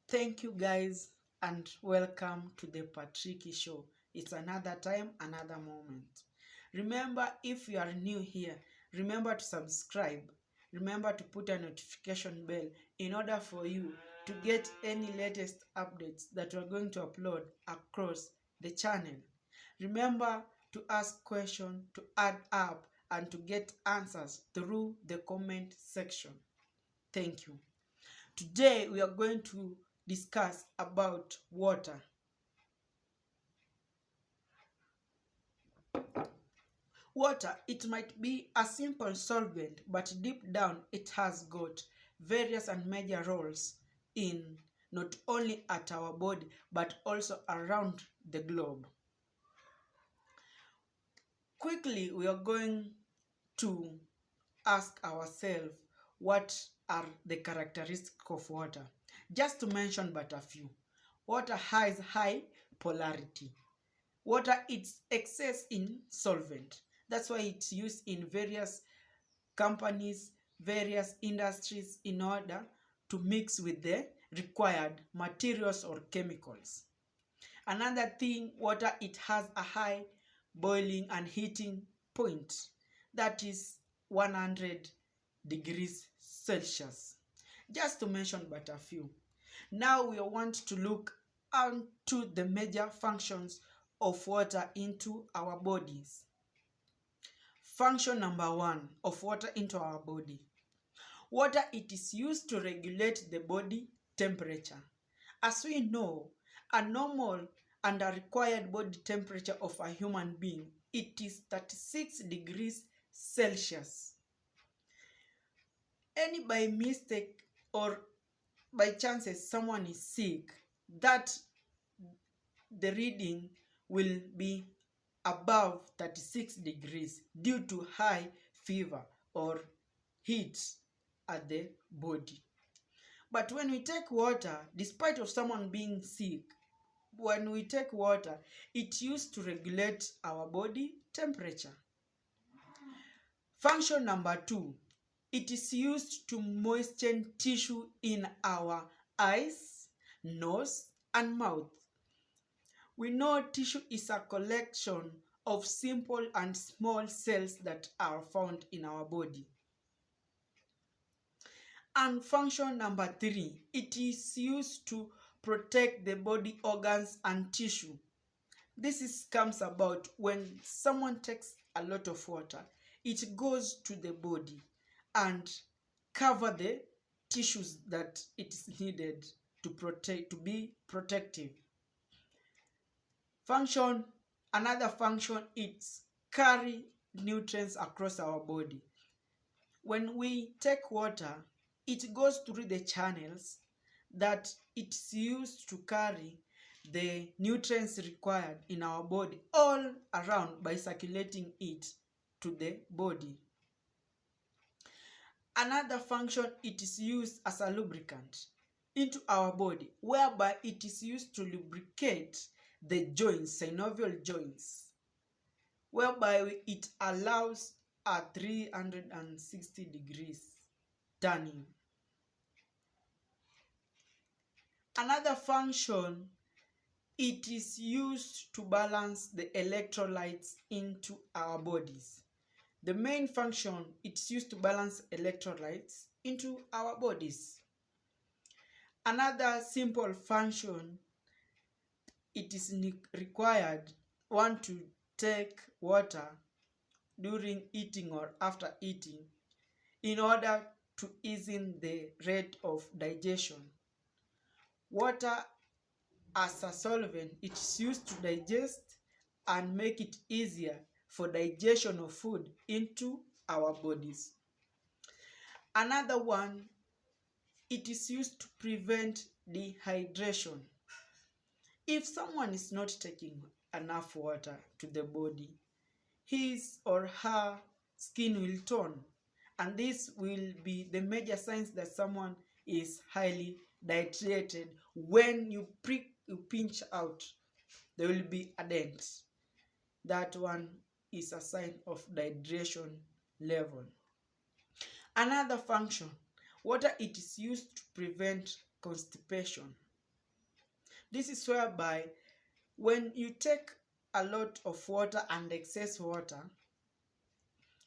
Thank you guys and welcome to the Patricky Show. It's another time, another moment. Remember, if you are new here, remember to subscribe. Remember to put a notification bell in order for you to get any latest updates that we're going to upload across the channel. Remember to ask questions, to add up, and to get answers through the comment section. Thank you. Today we are going to discuss about water. Water, it might be a simple solvent, but deep down it has got various and major roles in not only at our body, but also around the globe. Quickly, we are going to ask ourselves what are the characteristics of water. Just to mention but a few. Water has high polarity. Water is excess in solvent. That's why it's used in various companies, various industries in order to mix with the required materials or chemicals. Another thing, water, it has a high boiling and heating point. That is 100 degrees Celsius. Just to mention but a few. Now we want to look onto the major functions of water into our bodies. Function number 1 of water into our body. Water, it is used to regulate the body temperature. As we know, a normal and a required body temperature of a human being, it is 36 degrees Celsius. Any by mistake or by chances someone is sick, that the reading will be above 36 degrees due to high fever or heat at the body. But when we take water, despite of someone being sick, when we take water, it's used to regulate our body temperature. Function number 2, it is used to moisten tissue in our eyes, nose, and mouth. We know tissue is a collection of simple and small cells that are found in our body. And function number 3, it is used to protect the body organs and tissue. This comes about when someone takes a lot of water. It goes to the body and cover the tissues that it is needed to protect, to be protective. Another function is carry nutrients across our body. When we take water, it goes through the channels that it's used to carry the nutrients required in our body all around by circulating it to the body. Another function, it is used as a lubricant into our body, whereby it is used to lubricate the joints, synovial joints, whereby it allows a 360 degrees turning. Another function, it is used to balance the electrolytes into our bodies. The main function, it's used to balance electrolytes into our bodies. Another simple function, it is required one to take water during eating or after eating in order to ease in the rate of digestion. Water as a solvent, it's used to digest and make it easier for digestion of food into our bodies. Another one, it is used to prevent dehydration. If someone is not taking enough water to the body, his or her skin will tone, and this will be the major signs that someone is highly dehydrated. When you pinch out, there will be a dent. That one is a sign of dehydration level. Another function, water, it is used to prevent constipation. This is whereby when you take a lot of water and excess water,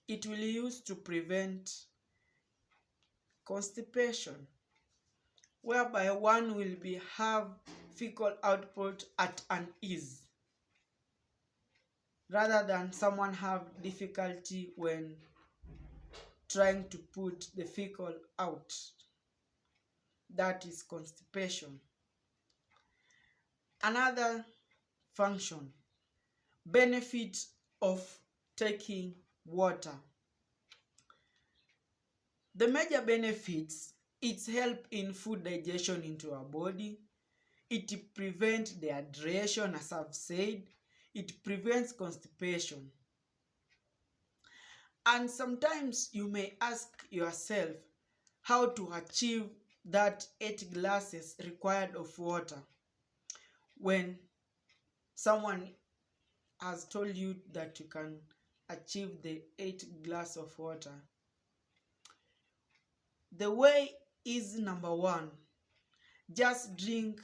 it will use to prevent constipation, whereby one will have fecal output at an ease, rather than someone have difficulty when trying to put the fecal out. That is constipation. Another function, benefit of taking water. The major benefits, it's help in food digestion into our body. It prevents dehydration, as I've said. It prevents constipation. And sometimes you may ask yourself how to achieve that 8 glasses required of water when someone has told you that you can achieve the 8 glass of water. The way is, number one, just drink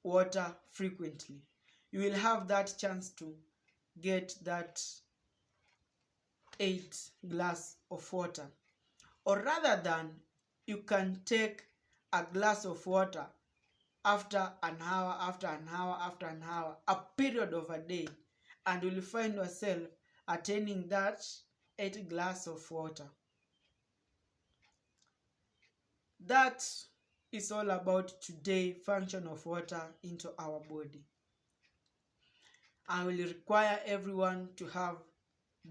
water frequently. You will have that chance to get that 8 glass of water. Or rather than, you can take a glass of water after an hour, after an hour, after an hour, a period of a day, and you'll find yourself attaining that 8 glass of water. That is all about today function of water into our body. I will require everyone to have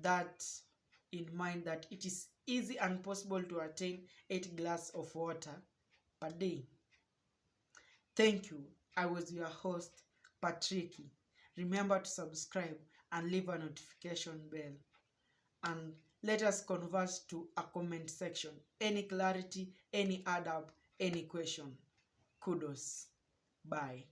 that in mind, that it is easy and possible to attain 8 glasses of water per day. Thank you. I was your host, Patricky. Remember to subscribe and leave a notification bell. And let us converse to a comment section. Any clarity, any add up, any question. Kudos. Bye.